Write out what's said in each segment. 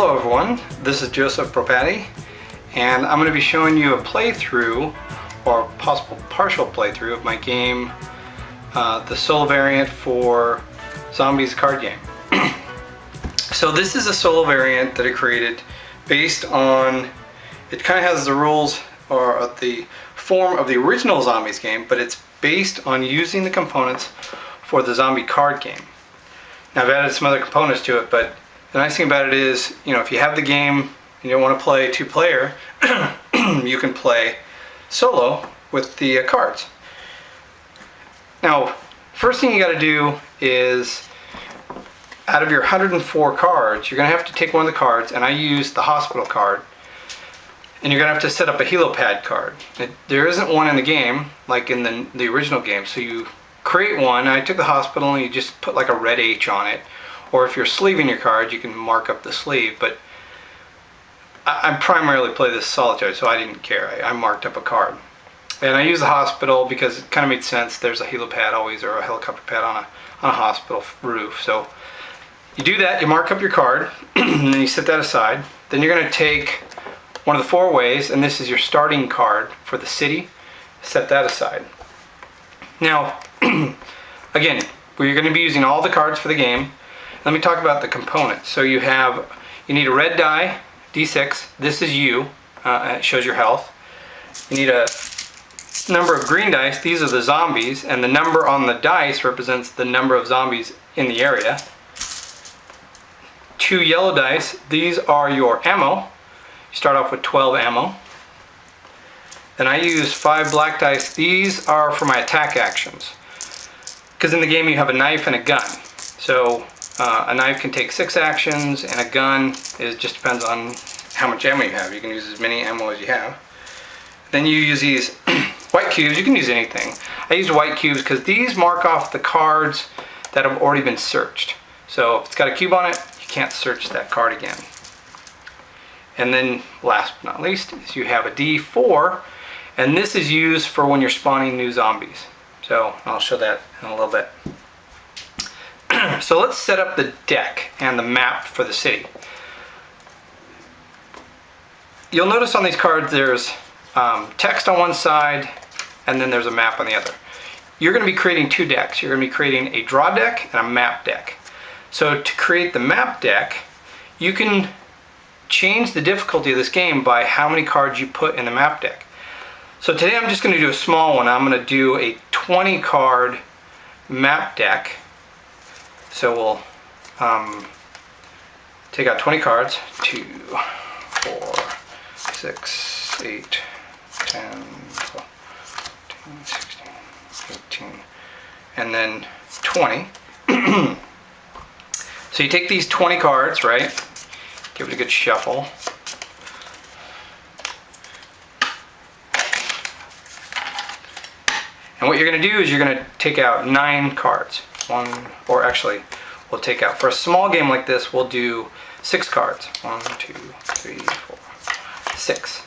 Hello everyone, this is Joseph Propati, and I'm going to be showing you a playthrough, or possible partial playthrough of my game, the solo variant for Zombies card game. So this is a solo variant that I created based on, it kind of has the rules or the form of the original Zombies game, but it's based on using the components for the zombie card game. Now I've added some other components to it, but the nice thing about it is, if you have the game and you don't want to play two-player, you can play solo with the cards. Now, first thing you got to do is, out of your 104 cards, you're going to have to take one of the cards, and I use the hospital card, and you're going to have to set up a helipad card. There isn't one in the game, like in the original game, so you create one. I took the hospital and you just put like a red H on it. Or if you're sleeving your card, you can mark up the sleeve, but I primarily play this solitaire, so I didn't care. I marked up a card. And I use the hospital because it kind of made sense. There's a helipad always, or a helicopter pad on a hospital roof. So you do that, you mark up your card, and then you set that aside. Then you're going to take one of the four ways, and this is your starting card for the city. Set that aside. Now, again, we're going to be using all the cards for the game. Let me talk about the components. So you need a red die, D6. This is you. It shows your health. You need a number of green dice. These are the zombies, and the number on the dice represents the number of zombies in the area. 2 yellow dice. These are your ammo. You start off with 12 ammo. Then I use 5 black dice. These are for my attack actions, because in the game you have a knife and a gun. So a knife can take 6 actions, and a gun, it just depends on how much ammo you have. You can use as many ammo as you have. Then you use these white cubes. You can use anything. I use white cubes because these mark off the cards that have already been searched. So if it's got a cube on it, you can't search that card again. And then last but not least is you have a D4, and this is used for when you're spawning new zombies. So I'll show that in a little bit. So let's set up the deck and the map for the city. You'll notice on these cards there's text on one side and then there's a map on the other. You're going to be creating 2 decks. You're going to be creating a draw deck and a map deck. So to create the map deck, you can change the difficulty of this game by how many cards you put in the map deck. So today I'm just going to do a small one. I'm going to do a 20 card map deck. So we'll take out 20 cards, 2, 4, 6, 8, 10, 12, 13, 16, 18, and then 20. So you take these 20 cards, right? Give it a good shuffle. And what you're going to do is you're going to take out 9 cards. We'll take out, for a small game like this, we'll do 6 cards. 1, 2, 3, 4, 6.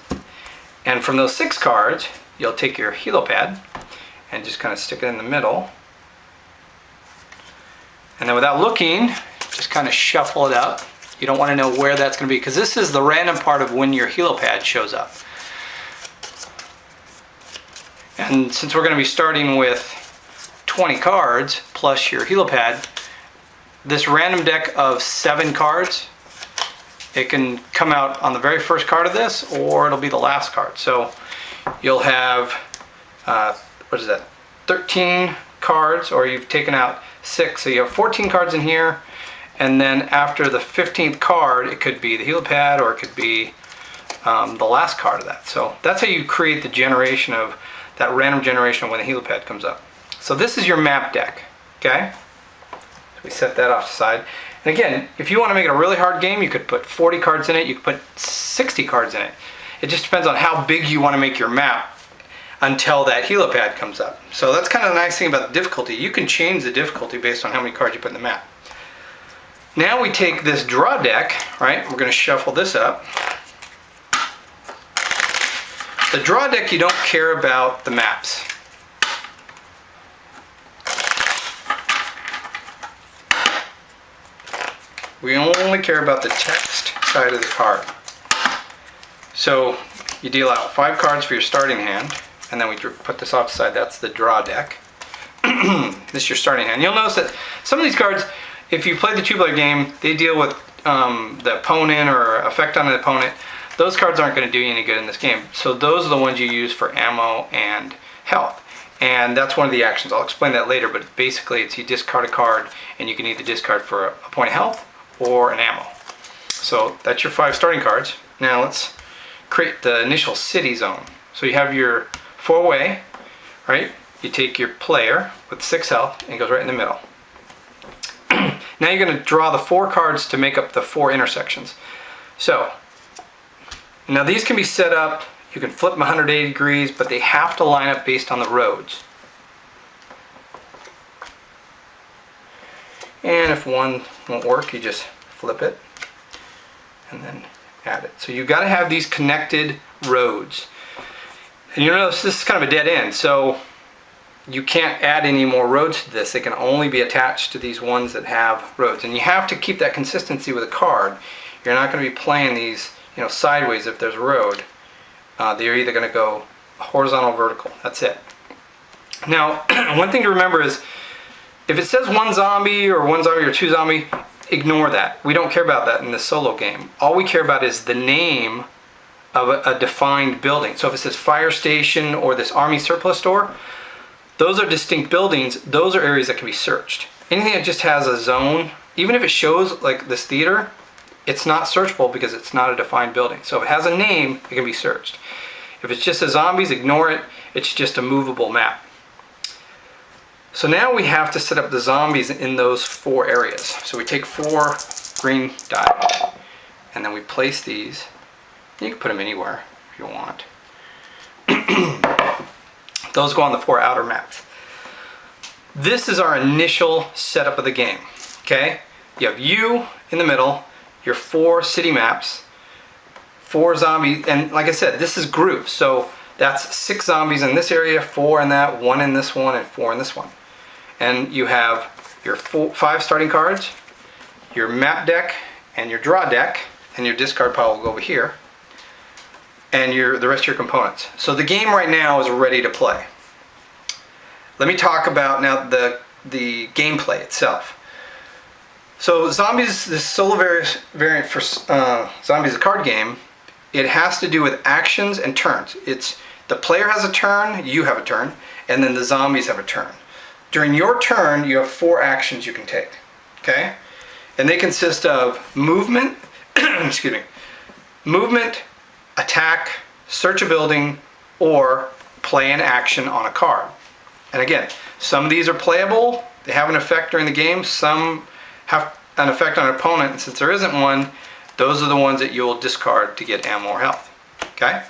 And from those 6 cards, you'll take your helipad and just kind of stick it in the middle. And then without looking, just kind of shuffle it up. You don't want to know where that's going to be, because this is the random part of when your helipad shows up. And since we're going to be starting with 20 cards plus your helipad, this random deck of 7 cards, it can come out on the very first card of this, or it'll be the last card. So you'll have 13 cards, or you've taken out 6, so you have 14 cards in here, and then after the 15th card, it could be the helipad, or it could be the last card of that. So that's how you create the generation of that random generation when the helipad comes up. So this is your map deck, okay? So we set that off to the side. And again, if you want to make it a really hard game, you could put 40 cards in it, you could put 60 cards in it. It just depends on how big you want to make your map until that helipad comes up. So that's kind of the nice thing about the difficulty. You can change the difficulty based on how many cards you put in the map. Now we take this draw deck, right? We're going to shuffle this up. The draw deck, you don't care about the maps. We only care about the text side of the card. So you deal out 5 cards for your starting hand, and then we put this off the side. That's the draw deck. This is your starting hand. You'll notice that some of these cards, if you play the two-player game, they deal with the opponent or effect on the opponent. Those cards aren't going to do you any good in this game. So those are the ones you use for ammo and health. And that's one of the actions. I'll explain that later, but basically it's you discard a card, and you can either discard for a point of health or an ammo. So that's your 5 starting cards. Now let's create the initial city zone. So you have your 4-way, right? You take your player with 6 health and it goes right in the middle. Now you're going to draw the 4 cards to make up the 4 intersections. So now these can be set up, you can flip them 180 degrees, but they have to line up based on the roads. And if one won't work, you just flip it and then add it. So you've got to have these connected roads. And you notice this is kind of a dead end, so you can't add any more roads to this. They can only be attached to these ones that have roads. And you have to keep that consistency with a card. You're not going to be playing these, sideways if there's a road. They're either going to go horizontal or vertical. That's it. Now, one thing to remember is if it says 1 zombie or 1 zombie or 2 zombie, ignore that. We don't care about that in this solo game. All we care about is the name of a defined building. So if it says fire station or this army surplus store, those are distinct buildings. Those are areas that can be searched. Anything that just has a zone, even if it shows like this theater, it's not searchable because it's not a defined building. So if it has a name, it can be searched. If it's just a zombies, ignore it. It's just a movable map. So now we have to set up the zombies in those 4 areas. So we take 4 green die, and then we place these. You can put them anywhere if you want. Those go on the 4 outer maps. This is our initial setup of the game. Okay? You have you in the middle, your 4 city maps, 4 zombies, and like I said, this is groups. So that's 6 zombies in this area, 4 in that, 1 in this one, and 4 in this one. And you have your 5 starting cards, your map deck, and your draw deck, and your discard pile will go over here, and the rest of your components. So the game right now is ready to play. Let me talk about now the gameplay itself. So Zombies, this solo variant for Zombies, a card game, it has to do with actions and turns. The player has a turn, you have a turn, and then the zombies have a turn. During your turn, you have 4 actions you can take, okay? And they consist of movement, excuse me, movement, attack, search a building, or play an action on a card. And again, some of these are playable, they have an effect during the game, some have an effect on an opponent, and since there isn't one, those are the ones that you'll discard to get ammo or health, okay?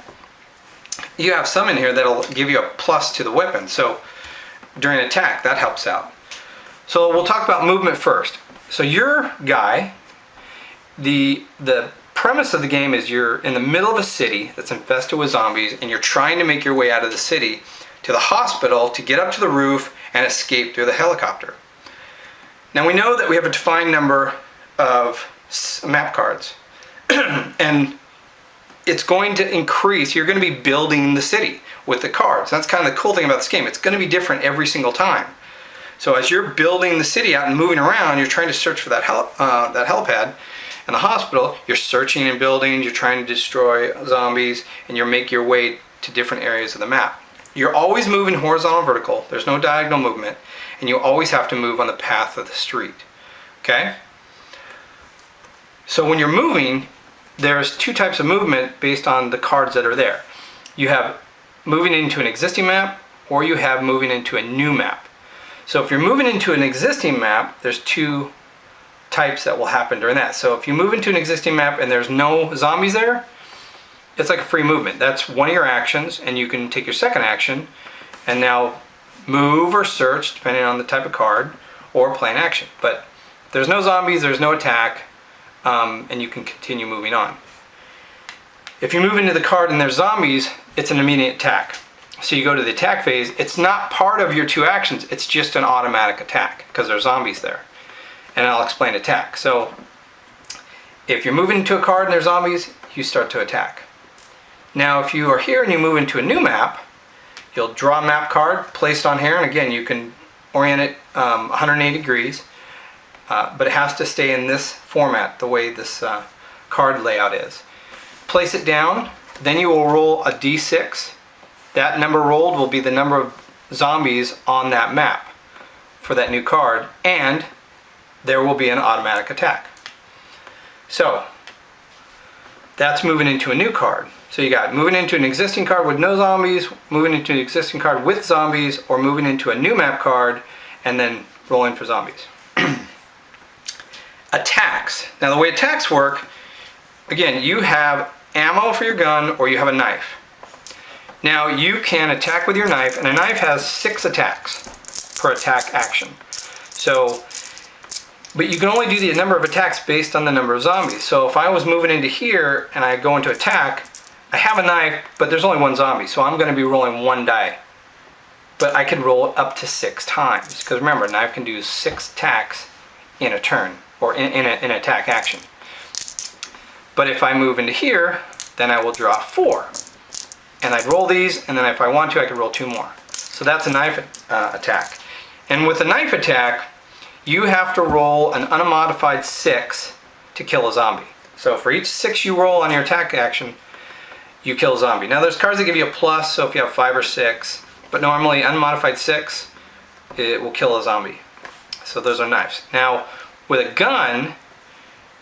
You have some in here that'll give you a plus to the weapon, so during attack, that helps out. So we'll talk about movement first. So your guy, the premise of the game is you're in the middle of a city that's infested with zombies, and you're trying to make your way out of the city to the hospital to get up to the roof and escape through the helicopter. Now we know that we have a defined number of map cards, and it's going to increase. You're going to be building the city with the cards. That's kind of the cool thing about this game. It's going to be different every single time. So as you're building the city out and moving around, you're trying to search for that helipad and the hospital. You're searching and building. You're trying to destroy zombies, and you make your way to different areas of the map. You're always moving horizontal and vertical. There's no diagonal movement, and you always have to move on the path of the street. Okay? So when you're moving, there's 2 types of movement based on the cards that are there. You have moving into an existing map, or you have moving into a new map. So if you're moving into an existing map, there's 2 types that will happen during that. So if you move into an existing map and there's no zombies there, it's like a free movement. That's one of your actions, and you can take your second action and now move or search, depending on the type of card, or play an action. But if there's no zombies, there's no attack, and you can continue moving on. If you move into the card and there's zombies, it's an immediate attack. So you go to the attack phase. It's not part of your 2 actions. It's just an automatic attack because there's zombies there. And I'll explain attack. So If you're moving into a card and there's zombies, you start to attack. Now if you are here and you move into a new map, you'll draw a map card, place it on here, and again you can orient it 180 degrees, but it has to stay in this format, the way this card layout is. Place it down, then you will roll a d6. That number rolled will be the number of zombies on that map for that new card, and there will be an automatic attack. So that's moving into a new card. So you got moving into an existing card with no zombies, moving into an existing card with zombies, or moving into a new map card and then rolling for zombies. Attacks. Now the way attacks work, again, you have ammo for your gun or you have a knife. Now you can attack with your knife, and a knife has 6 attacks per attack action. So, but you can only do the number of attacks based on the number of zombies. So if I was moving into here and I go into attack, I have a knife, but there's only 1 zombie, so I'm going to be rolling 1 die. But I can roll up to 6 times, because remember, a knife can do 6 attacks in a turn, or in an attack action. But if I move into here, then I will draw 4. And I'd roll these, and then if I want to, I could roll 2 more. So that's a knife attack. And with a knife attack, you have to roll an unmodified 6 to kill a zombie. So for each 6 you roll on your attack action, you kill a zombie. Now there's cards that give you a plus, so if you have 5 or 6, but normally unmodified 6, it will kill a zombie. So those are knives. Now with a gun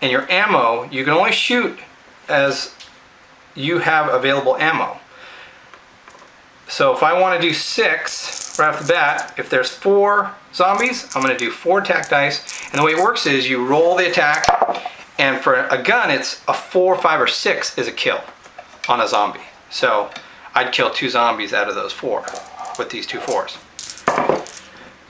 and your ammo, you can only shoot as you have available ammo. So if I want to do 6 right off the bat, if there's 4 zombies, I'm going to do 4 attack dice. And the way it works is you roll the attack, and for a gun it's a 4, 5, or 6 is a kill on a zombie. So I'd kill 2 zombies out of those 4 with these 2 4s.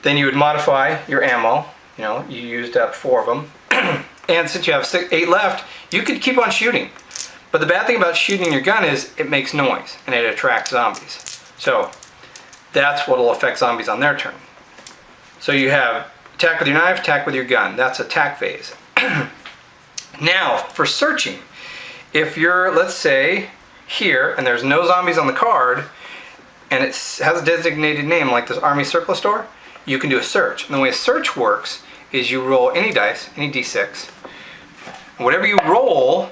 Then you would modify your ammo. You know, you used up 4 of them. And since you have 8 left, you could keep on shooting. But the bad thing about shooting your gun is it makes noise and it attracts zombies. So that's what will affect zombies on their turn. So you have attack with your knife, attack with your gun. That's attack phase. Now for searching, if you're, let's say, here and there's no zombies on the card and it has a designated name like this Army Surplus Store, you can do a search. And the way a search works is you roll any dice, any d6, and whatever you roll,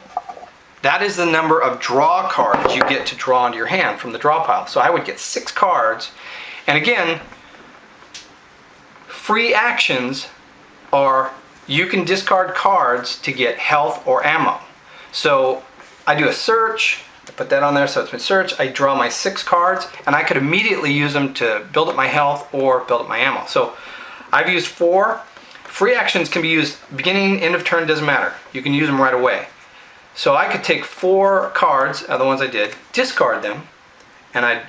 that is the number of draw cards you get to draw into your hand from the draw pile. So I would get 6 cards. And again, free actions are you can discard cards to get health or ammo. So I do a search, I put that on there so it's been searched, I draw my 6 cards, and I could immediately use them to build up my health or build up my ammo. So I've used 4. Free actions can be used beginning, end of turn, doesn't matter. You can use them right away. So I could take 4 cards, the ones I did, discard them, and I'd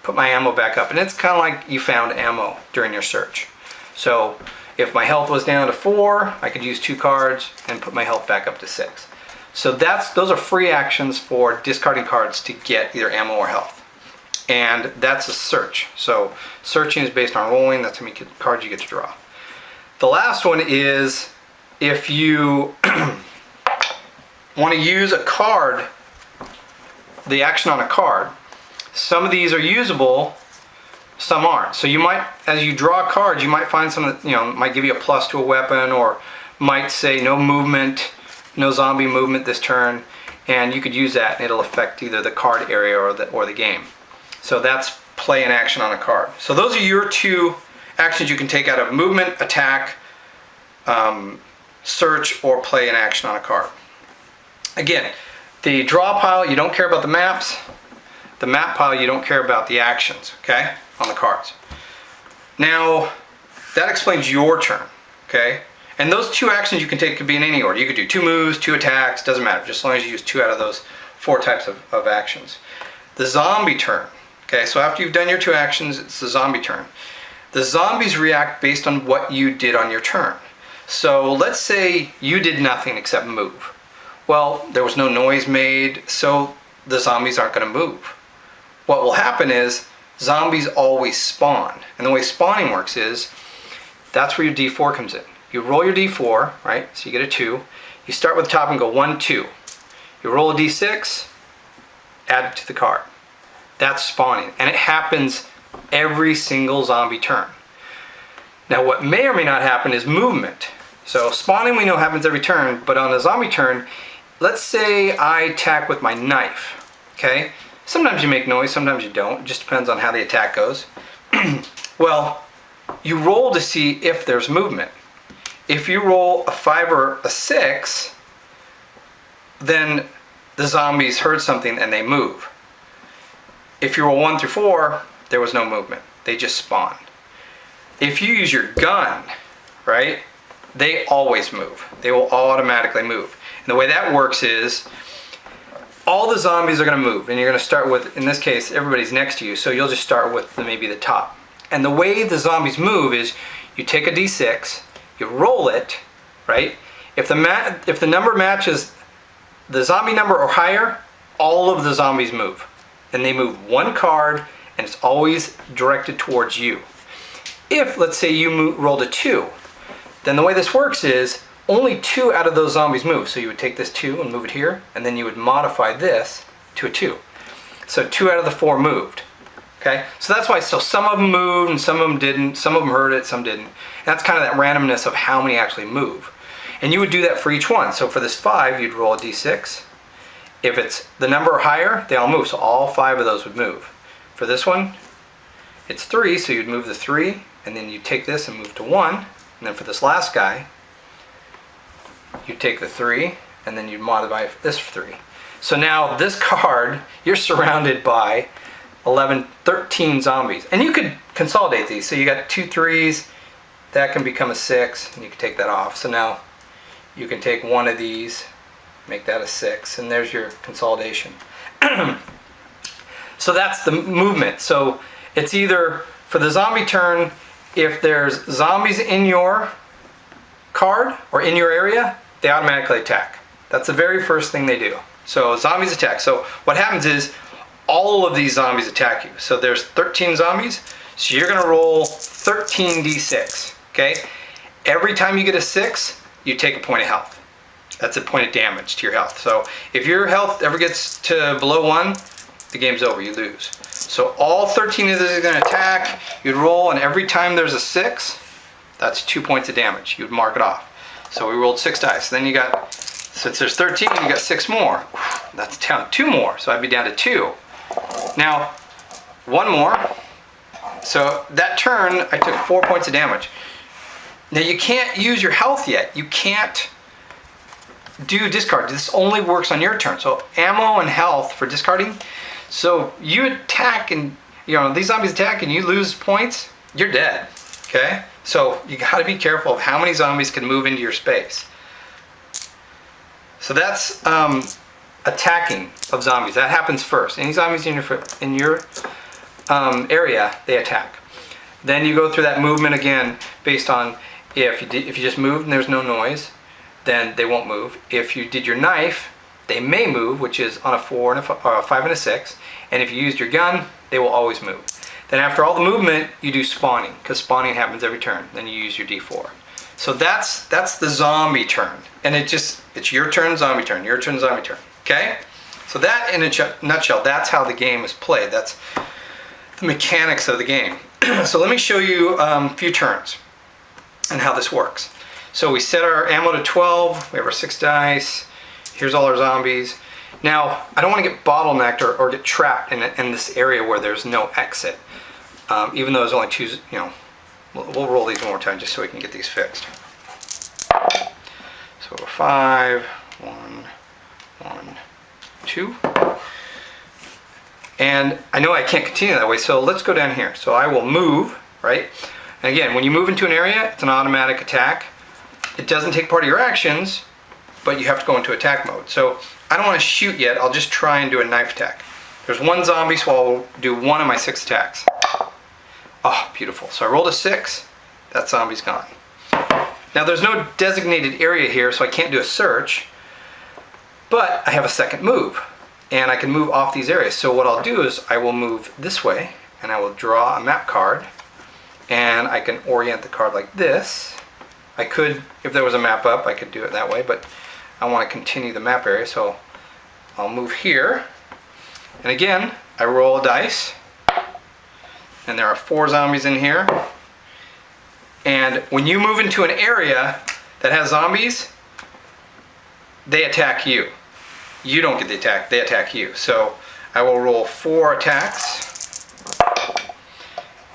put my ammo back up. And it's kind of like you found ammo during your search. So if my health was down to 4, I could use 2 cards and put my health back up to 6. So those are free actions for discarding cards to get either ammo or health. And that's a search. So searching is based on rolling. That's how many cards you get to draw. The last one is if you want to use a card, the action on a card. Some of these are usable, some aren't. So you might, as you draw cards, you might find some that, might give you a plus to a weapon, or might say no movement, no zombie movement this turn, and you could use that and it'll affect either the card area or the game. So that's play an action on a card. So those are your 2 actions you can take out of movement, attack, search, or play an action on a card. Again, the draw pile, you don't care about the maps. The map pile, you don't care about the actions, okay, on the cards. Now, that explains your turn, okay? And those 2 actions you can take could be in any order. You could do 2 moves, 2 attacks, doesn't matter, just as long as you use 2 out of those 4 types of actions. The zombie turn, okay, so after you've done your 2 actions, it's the zombie turn. The zombies react based on what you did on your turn. So let's say you did nothing except move. Well, there was no noise made, so the zombies aren't going to move. What will happen is zombies always spawn. And the way spawning works is, that's where your D4 comes in. You roll your D4, right? So you get a 2. You start with the top and go 1, 2. You roll a d6, add it to the card. That's spawning, and it happens every single zombie turn. Now what may or may not happen is movement. So spawning we know happens every turn, but on a zombie turn, let's say I attack with my knife, okay? Sometimes you make noise, sometimes you don't. It just depends on how the attack goes. Well, you roll to see if there's movement. If you roll a 5 or a 6, then the zombies heard something and they move. If you roll 1 through 4, there was no movement. They just spawned. If you use your gun, right, they always move. They will automatically move. And the way that works is all the zombies are going to move, and you're going to start with, in this case, everybody's next to you, so you'll just start with maybe the top. And the way the zombies move is you take a d6, you roll it, right? If the number matches the zombie number or higher, all of the zombies move. And they move one card, and it's always directed towards you. If, let's say, you rolled a 2, then the way this works is only 2 out of those zombies move. So you would take this 2 and move it here, and then you would modify this to a 2. So 2 out of the 4 moved. Okay? So that's why still some of them moved and some of them didn't. Some of them heard it, some didn't. And that's kind of that randomness of how many actually move. And you would do that for each one. So for this 5, you'd roll a d6. If it's the number or higher, they all move. So all 5 of those would move. For this one, it's 3, so you'd move the 3, and then you take this and move to 1. And then for this last guy, you take the 3, and then you modify this 3. So now this card, you're surrounded by 13 zombies. And you could consolidate these. So you got 2 3s, that can become a 6, and you can take that off. So now you can take one of these, make that a 6, and there's your consolidation. So that's the movement. So it's either for the zombie turn, if there's zombies in your card or in your area, they automatically attack. That's the very first thing they do. So zombies attack. So what happens is all of these zombies attack you. So there's 13 zombies, so you're gonna roll 13 d6, okay? Every time you get a 6, you take a point of health. That's a point of damage to your health. So if your health ever gets to below 1, the game's over, you lose. So all 13 of these are gonna attack, you'd roll, and every time there's a 6, that's 2 points of damage. You'd mark it off. So we rolled 6 dice. Then you got, since there's 13, you got 6 more. That's down 2 more, so I'd be down to 2. Now, 1 more. So that turn, I took 4 points of damage. Now you can't use your health yet. You can't do discard. This only works on your turn. So ammo and health for discarding. So you attack and, these zombies attack and you lose points, you're dead, okay? So you gotta be careful of how many zombies can move into your space. So that's attacking of zombies. That happens first. Any zombies in your area, they attack. Then you go through that movement again based on if you just moved and there's no noise, then they won't move. If you did your knife, they may move, which is on a 4 and a 5 and a 6. And if you used your gun, they will always move. Then after all the movement, you do spawning, because spawning happens every turn. Then you use your d4. So that's the zombie turn. And it's your turn, zombie turn, your turn, zombie turn. Okay? So that, in a nutshell, that's how the game is played. That's the mechanics of the game. So let me show you a few turns and how this works. So we set our ammo to 12. We have our 6 dice. Here's all our zombies. Now, I don't want to get bottlenecked or get trapped in this area where there's no exit. Even though there's only 2, we'll roll these one more time just so we can get these fixed. So 5, 1, 1, 2. And I know I can't continue that way, so let's go down here. So I will move, right? And again, when you move into an area, it's an automatic attack. It doesn't take part of your actions, but you have to go into attack mode. So I don't want to shoot yet, I'll just try and do a knife attack. There's 1 zombie, so I'll do 1 of my 6 attacks. Oh, beautiful. So I rolled a 6, that zombie's gone. Now there's no designated area here, so I can't do a search, but I have a second move, and I can move off these areas. So what I'll do is I will move this way, and I will draw a map card, and I can orient the card like this. I could, if there was a map up, I could do it that way, but I want to continue the map area, so I'll move here. And again, I roll a dice. And there are 4 zombies in here. And when you move into an area that has zombies, they attack you. You don't get the attack, they attack you. So I will roll 4 attacks.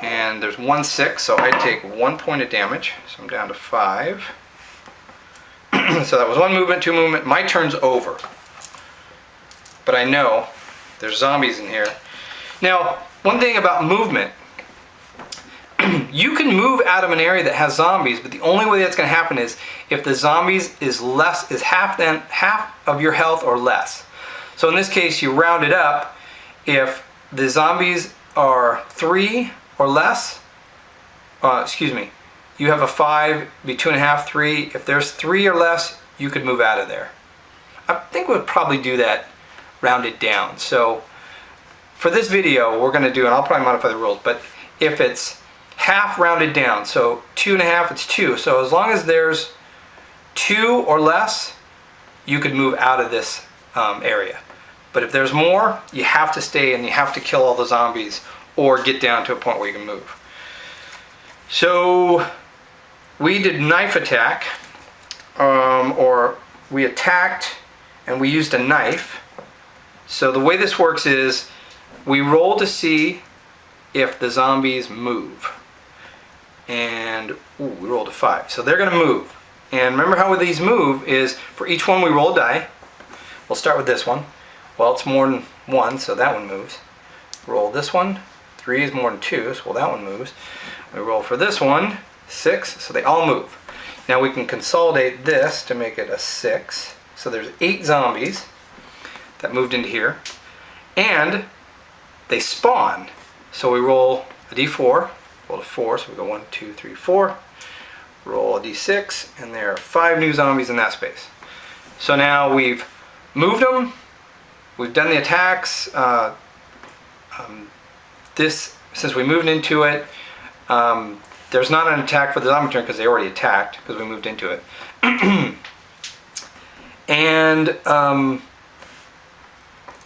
And there's 1 6, so I take 1 point of damage. So I'm down to 5. So that was 1 movement, 2 movement. My turn's over. But I know there's zombies in here. Now, one thing about movement, you can move out of an area that has zombies, but the only way that's going to happen is if the zombies is half of your health or less. So in this case, you round it up. If the zombies are 3 or less, you have a 5, be 2.5, 3. If there's 3 or less, you could move out of there. I think we'll probably do that rounded down. So for this video, we're going to do, and I'll probably modify the rules, but if it's half rounded down, so 2.5, it's 2. So as long as there's 2 or less, you could move out of this area. But if there's more, you have to stay and you have to kill all the zombies or get down to a point where you can move. So we did knife attack, or we attacked and we used a knife. So the way this works is we roll to see if the zombies move. And we rolled a 5. So they're going to move. And remember how these move is for each one we roll a die. We'll start with this one. Well, it's more than 1, so that one moves. Roll this one. 3 is more than 2, so that one moves. We roll for this one. 6, so they all move. Now we can consolidate this to make it a 6. So there's 8 zombies that moved into here. And they spawn. So we roll a d4. Roll a 4, so we go 1, 2, 3, 4. Roll a d6, and there are 5 new zombies in that space. So now we've moved them. We've done the attacks. Since we moved into it, there's not an attack for the zombie turn because they already attacked because we moved into it. And oh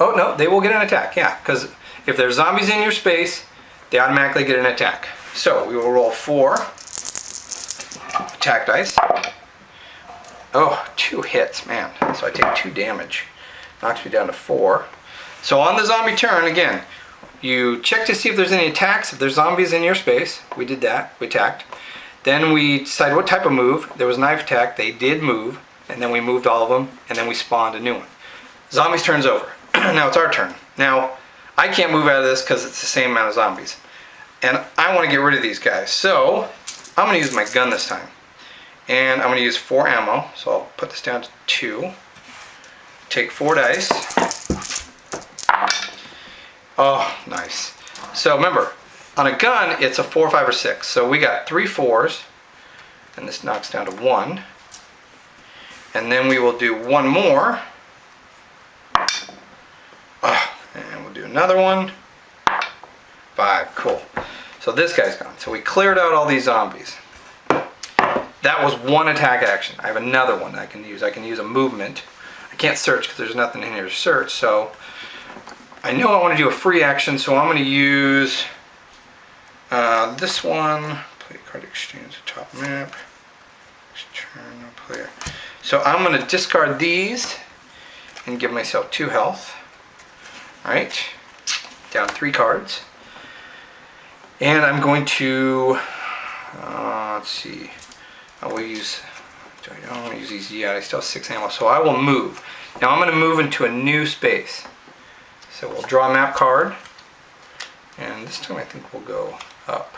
no, they will get an attack. Yeah, because if there's zombies in your space, they automatically get an attack. So we will roll 4 attack dice. Oh, 2 hits, man. So I take 2 damage. Knocks me down to 4. So on the zombie turn, again, you check to see if there's any attacks. If there's zombies in your space, we did that. We attacked. Then we decide what type of move. There was knife attack. They did move. And then we moved all of them. And then we spawned a new one. Zombies turn's over. Now it's our turn. Now, I can't move out of this because it's the same amount of zombies. And I want to get rid of these guys. So I'm going to use my gun this time. And I'm going to use 4 ammo. So I'll put this down to 2. Take 4 dice. Oh, nice. So remember, on a gun, it's a 4, 5, or 6. So we got 3 4s. And this knocks down to 1. And then we will do 1 more. And we'll do another one. 5, cool. So this guy's gone. So we cleared out all these zombies. That was 1 attack action. I have another one I can use. I can use a movement. I can't search because there's nothing in here to search. So I know I want to do a free action, so I'm going to use this one. Play card exchange, the top map. Turn player. So I'm going to discard these and give myself 2 health. Alright, down 3 cards. And I'm going to, let's see, I don't want to use these yet, I still have 6 ammo, so I will move. Now I'm going to move into a new space. So we'll draw a map card, and this time I think we'll go up.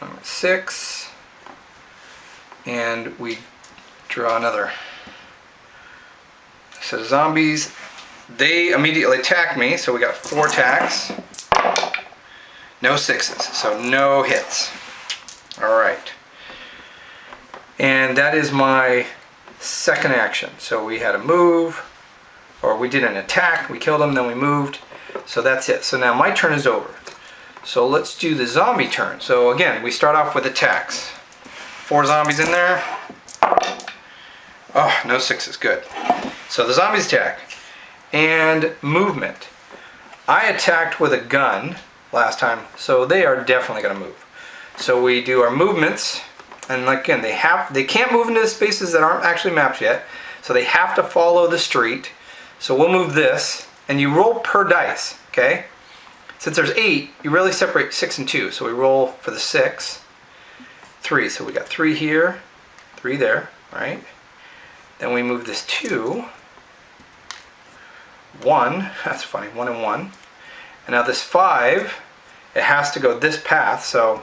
I'm at 6, and we draw another set of zombies. They immediately attack me, so we got 4 attacks. No 6s, so no hits. Alright. And that is my second action. So we had a move, or we did an attack, we killed them, then we moved. So that's it. So now my turn is over. So let's do the zombie turn. So again, we start off with attacks. 4 zombies in there. Oh, no sixes, good. So the zombies attack. And movement. I attacked with a gun last time, so they are definitely going to move. So we do our movements, and again, they can't move into spaces that aren't actually mapped yet, so they have to follow the street. So we'll move this, and you roll per dice, okay? Since there's 8, you really separate 6 and 2. So we roll for the 6, 3. So we got 3 here, 3 there, right? Then we move this 2, 1. That's funny, 1 and 1. And now this 5, it has to go this path. So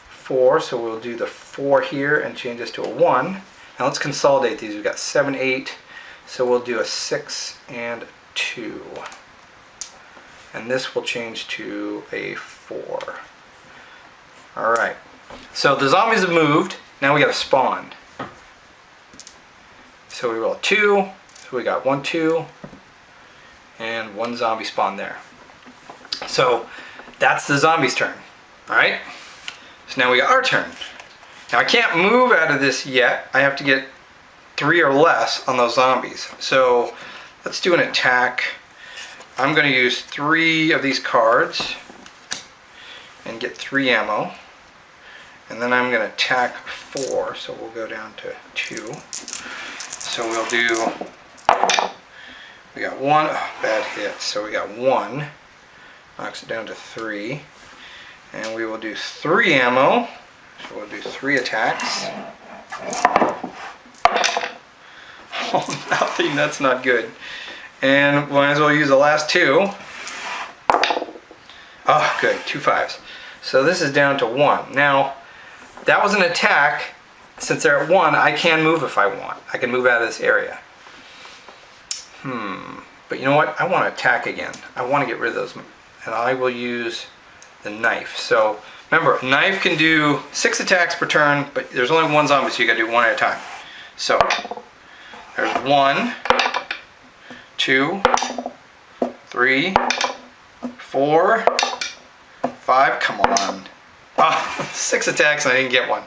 4. So we'll do the 4 here and change this to a 1. Now let's consolidate these. We've got 7, 8. So we'll do a 6 and a 2. And this will change to a 4. Alright, so the zombies have moved. Now we got to spawn. So we roll 2, so we got 1, 2, and 1 zombie spawn there. So that's the zombies' turn. Alright, so now we got our turn. Now I can't move out of this yet. I have to get 3 or less on those zombies. So let's do an attack. I'm going to use 3 of these cards and get 3 ammo. And then I'm going to attack 4, so we'll go down to 2. So we'll do, we got 1, oh, bad hit, so we got 1, knocks it down to 3. And we will do 3 ammo, so we'll do 3 attacks. Oh, nothing, that's not good. And might as well use the last 2. Oh, good, 2 5s. So this is down to 1. Now, that was an attack. Since they're at 1, I can move if I want. I can move out of this area. But you know what? I want to attack again. I want to get rid of those. And I will use the knife. So remember, knife can do 6 attacks per turn, but there's only 1 zombie, so you got to do 1 at a time. So there's 1, 2, 3, 4, 5. Come on. Oh, 6 attacks and I didn't get 1.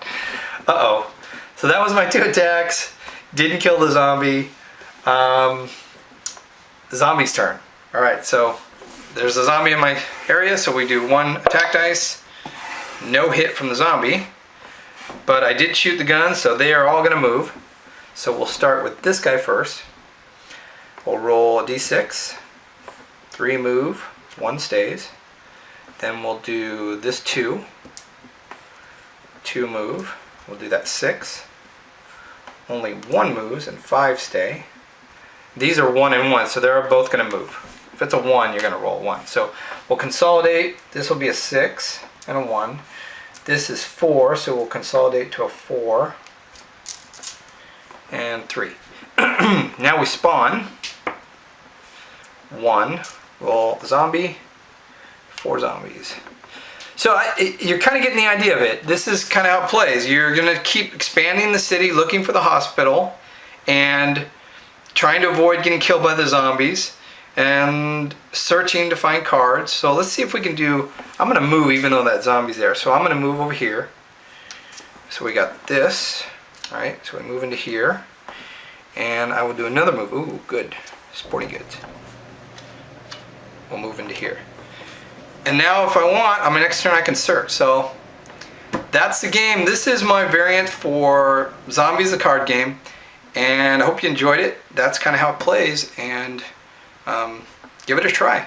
Uh-oh. So that was my 2 attacks. Didn't kill the zombie. The zombie's turn. Alright, so there's a zombie in my area, so we do 1 attack dice. No hit from the zombie. But I did shoot the gun, so they are all going to move. So we'll start with this guy first. We'll roll a d6. 3 move, 1 stays. Then we'll do this 2. 2 move. We'll do that 6. Only 1 moves and 5 stay. These are 1 and 1, so they're both going to move. If it's a 1, you're going to roll 1. So we'll consolidate. This will be a 6 and a 1. This is 4, so we'll consolidate to a 4 and 3. Now we spawn. 1. Roll the zombie. 4 zombies. So you're kind of getting the idea of it. This is kind of how it plays. You're going to keep expanding the city, looking for the hospital, and trying to avoid getting killed by the zombies, and searching to find cards. So let's see if we can do, I'm going to move even though that zombie's there. So I'm going to move over here. So we got this, right? So we move into here, and I will do another move. Ooh, good. Sporting goods. We'll move into here. And now if I want, on my next turn I can search. So that's the game. This is my variant for Zombies, the card game. And I hope you enjoyed it. That's kind of how it plays. And give it a try.